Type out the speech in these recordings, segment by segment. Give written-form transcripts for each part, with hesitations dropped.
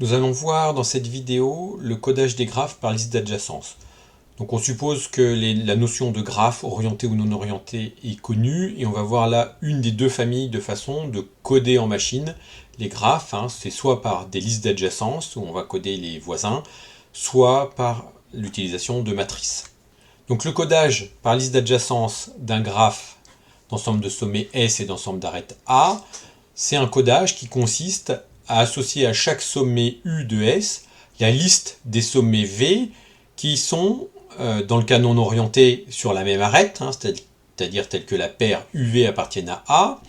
Nous allons voir dans cette vidéo le codage des graphes par liste d'adjacence. Donc on suppose que la notion de graphe orienté ou non orienté est connue et on va voir là une des deux familles de façons de coder en machine les graphes. C'est soit par des listes d'adjacence où on va coder les voisins, soit par l'utilisation de matrices. Donc le codage par liste d'adjacence d'un graphe d'ensemble de sommets S et d'ensemble d'arêtes A, c'est un codage qui consiste à associer à chaque sommet U de S la liste des sommets V qui sont, dans le cas non orienté, sur la même arête, c'est-à-dire telle que la paire UV appartienne à A,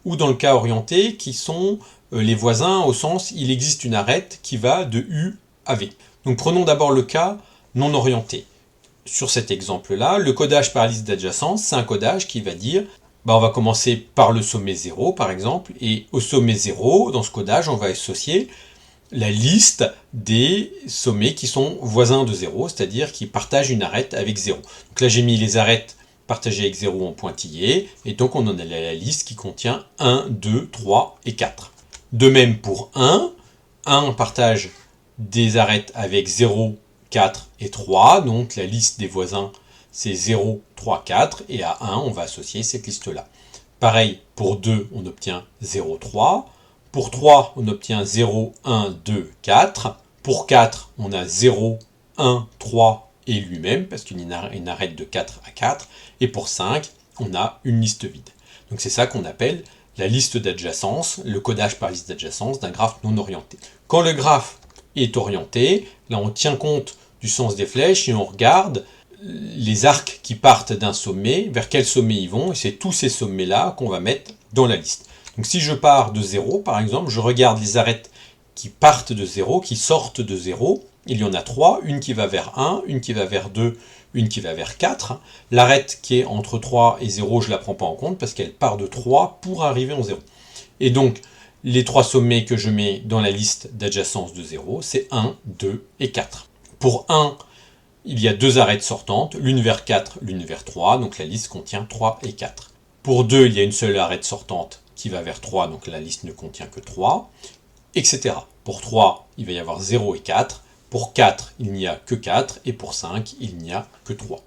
ou dans le cas orienté, qui sont les voisins au sens il existe une arête qui va de U à V. Donc prenons d'abord le cas non orienté. Sur cet exemple-là, le codage par liste d'adjacence, c'est un codage qui va dire on va commencer par le sommet 0 par exemple, et au sommet 0, dans ce codage, on va associer la liste des sommets qui sont voisins de 0, c'est-à-dire qui partagent une arête avec 0. Donc là j'ai mis les arêtes partagées avec 0 en pointillé, et donc on en a la liste qui contient 1, 2, 3 et 4. De même pour 1 partage des arêtes avec 0, 4 et 3, donc la liste des voisins c'est 0, 3, 4, et à 1, on va associer cette liste-là. Pareil, pour 2, on obtient 0, 3. Pour 3, on obtient 0, 1, 2, 4. Pour 4, on a 0, 1, 3 et lui-même, parce qu'il y a une arête de 4 à 4. Et pour 5, on a une liste vide. Donc c'est ça qu'on appelle la liste d'adjacence, le codage par liste d'adjacence d'un graphe non orienté. Quand le graphe est orienté, là on tient compte du sens des flèches et on regarde les arcs qui partent d'un sommet, vers quel sommet ils vont, et c'est tous ces sommets-là qu'on va mettre dans la liste. Donc si je pars de 0, par exemple, je regarde les arêtes qui partent de 0, qui sortent de 0, il y en a 3, une qui va vers 1, une qui va vers 2, une qui va vers 4. L'arête qui est entre 3 et 0, je ne la prends pas en compte, parce qu'elle part de 3 pour arriver en 0. Et donc, les 3 sommets que je mets dans la liste d'adjacence de 0, c'est 1, 2 et 4. Pour 1, il y a 2 arêtes sortantes, l'une vers 4, l'une vers 3, donc la liste contient 3 et 4. Pour 2, il y a une seule arête sortante qui va vers 3, donc la liste ne contient que 3, etc. Pour 3, il va y avoir 0 et 4. Pour 4, il n'y a que 4, et pour 5, il n'y a que 3.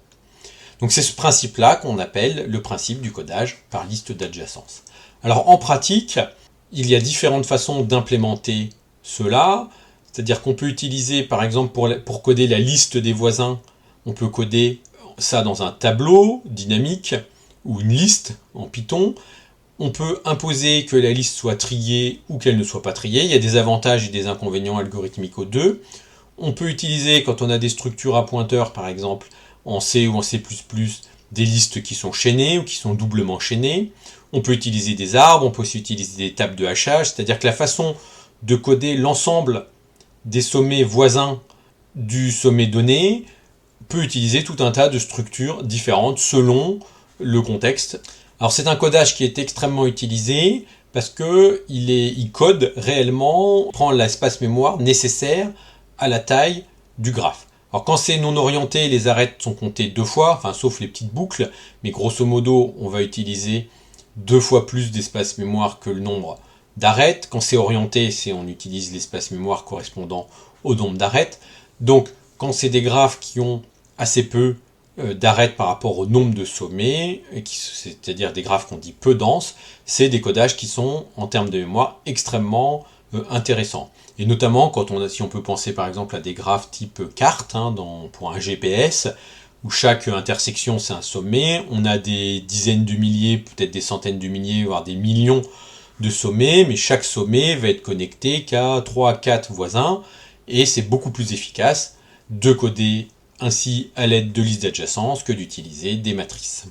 Donc c'est ce principe-là qu'on appelle le principe du codage par liste d'adjacence. Alors en pratique, il y a différentes façons d'implémenter cela. C'est-à-dire qu'on peut utiliser, par exemple, pour coder la liste des voisins, on peut coder ça dans un tableau dynamique ou une liste en Python. On peut imposer que la liste soit triée ou qu'elle ne soit pas triée. Il y a des avantages et des inconvénients algorithmiques aux deux. On peut utiliser, quand on a des structures à pointeurs, par exemple, en C ou en C++, des listes qui sont chaînées ou qui sont doublement chaînées. On peut utiliser des arbres, on peut aussi utiliser des tables de hachage. C'est-à-dire que la façon de coder l'ensemble des sommets voisins du sommet donné peut utiliser tout un tas de structures différentes selon le contexte. Alors c'est un codage qui est extrêmement utilisé parce qu'il code réellement, prend l'espace mémoire nécessaire à la taille du graphe. Alors quand c'est non orienté, les arêtes sont comptées 2 fois, sauf les petites boucles, mais grosso modo on va utiliser 2 fois plus d'espace mémoire que le nombre d'arêtes. Quand c'est orienté, on utilise l'espace mémoire correspondant au nombre d'arêtes. Donc, quand c'est des graphes qui ont assez peu d'arêtes par rapport au nombre de sommets, c'est-à-dire des graphes qu'on dit peu denses, c'est des codages qui sont, en termes de mémoire, extrêmement intéressants. Et notamment, si on peut penser par exemple à des graphes type carte, pour un GPS, où chaque intersection c'est un sommet, on a des dizaines de milliers, peut-être des centaines de milliers, voire des millions de sommets, mais chaque sommet va être connecté qu'à 3 à 4 voisins, et c'est beaucoup plus efficace de coder ainsi à l'aide de listes d'adjacence que d'utiliser des matrices.